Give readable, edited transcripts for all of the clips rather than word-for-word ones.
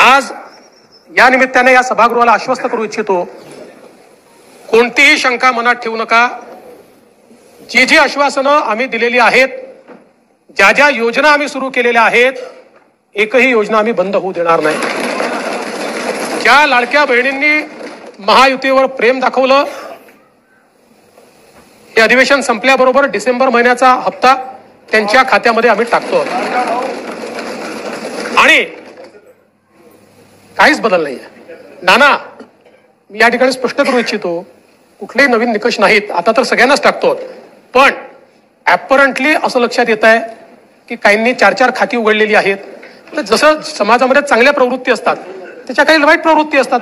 आज या निमित्ताने या सभागृहाला आश्वस्त करू इच्छितो, कोणतीही शंका मनात ठेवू नका। जी जी आश्वासनं आम्ही दिलेली आहेत, ज्या ज्या योजना आम्ही सुरू केलेल्या आहेत, एकही योजना आम्ही बंद होऊ देणार नाही। ज्या लाडक्या बहिणींनी महायुतीवर प्रेम दाखवलं, हे अधिवेशन संपल्याबरोबर डिसेंबर महिन्याचा हप्ता त्यांच्या खात्यामध्ये आम्ही टाकतो आणि काहीच बदल नाही। नाना, मी या ठिकाणी स्पष्ट करू इच्छितो, कुठलेही नवीन निकष नाहीत, आता तर सगळ्यांनाच टाकतो, पण ऍपरंटली असं लक्षात येत आहे की काहींनी 4-4 खाती उघडलेली आहेत। तर जसं समाजामध्ये चांगल्या प्रवृत्ती असतात, त्याच्या काही वाईट प्रवृत्ती असतात।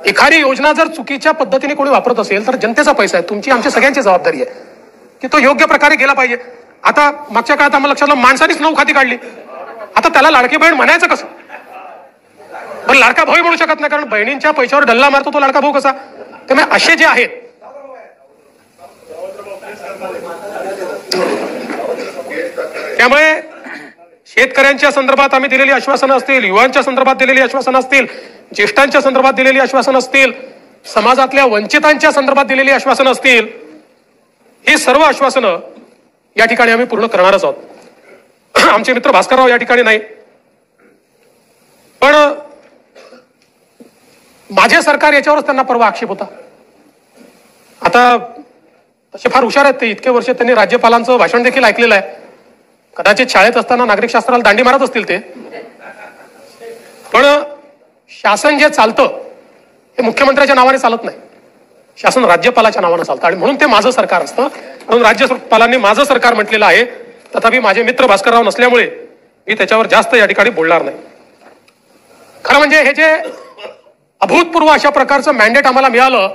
एखादी योजना जर चुकीच्या पद्धतीने कोणी वापरत असेल तर जनतेचा पैसा आहे, तुमची आमची सगळ्यांची जबाबदारी आहे की तो योग्य प्रकारे गेला पाहिजे। आता मागच्या काळात आम्हाला लक्षात आलं, माणसानेच 9 खाती काढली, आता त्याला लाडकी बहीण म्हणायचं कसं? पण लाडका भाऊ म्हणू शकत नाही, कारण बहिणींच्या पैशावर डल्ला मारतो तो लाडका भाऊ कसा? त्यामुळे असे जे आहेत, त्यामुळे शेतकऱ्यांच्या संदर्भात आम्ही दिलेली आश्वासनं असतील, युवांच्या संदर्भात दिलेली आश्वासनं असतील, ज्येष्ठांच्या संदर्भात दिलेली आश्वासनं असतील, समाजातल्या वंचितांच्या संदर्भात दिलेली आश्वासनं असतील, ही सर्व आश्वासनं या ठिकाणी आम्ही पूर्ण करणारच आहोत। आमचे मित्र भास्करराव या ठिकाणी नाही, पण माझे सरकार याच्यावरच त्यांना परवा आक्षेप होता। आता तसे फार हुशार आहेत ते, इतके वर्ष त्यांनी राज्यपालांचं भाषण देखील ऐकलेलं आहे, कदाचित शाळेत असताना नागरिक शास्त्राला दांडी मारत असतील ते, पण शासन जे चालतं हे मुख्यमंत्र्याच्या नावाने चालत नाही, शासन राज्यपालाच्या नावाने चालतं आणि म्हणून ते माझं सरकार असतं, म्हणून राज्यपालांनी माझं सरकार म्हटलेलं आहे। तथापि माझे मित्र भास्करराव नसल्यामुळे मी त्याच्यावर जास्त या ठिकाणी बोलणार नाही। खरं म्हणजे हे जे अभूतपूर्व अशा प्रकारचं मॅन्डेट आम्हाला मिळालं,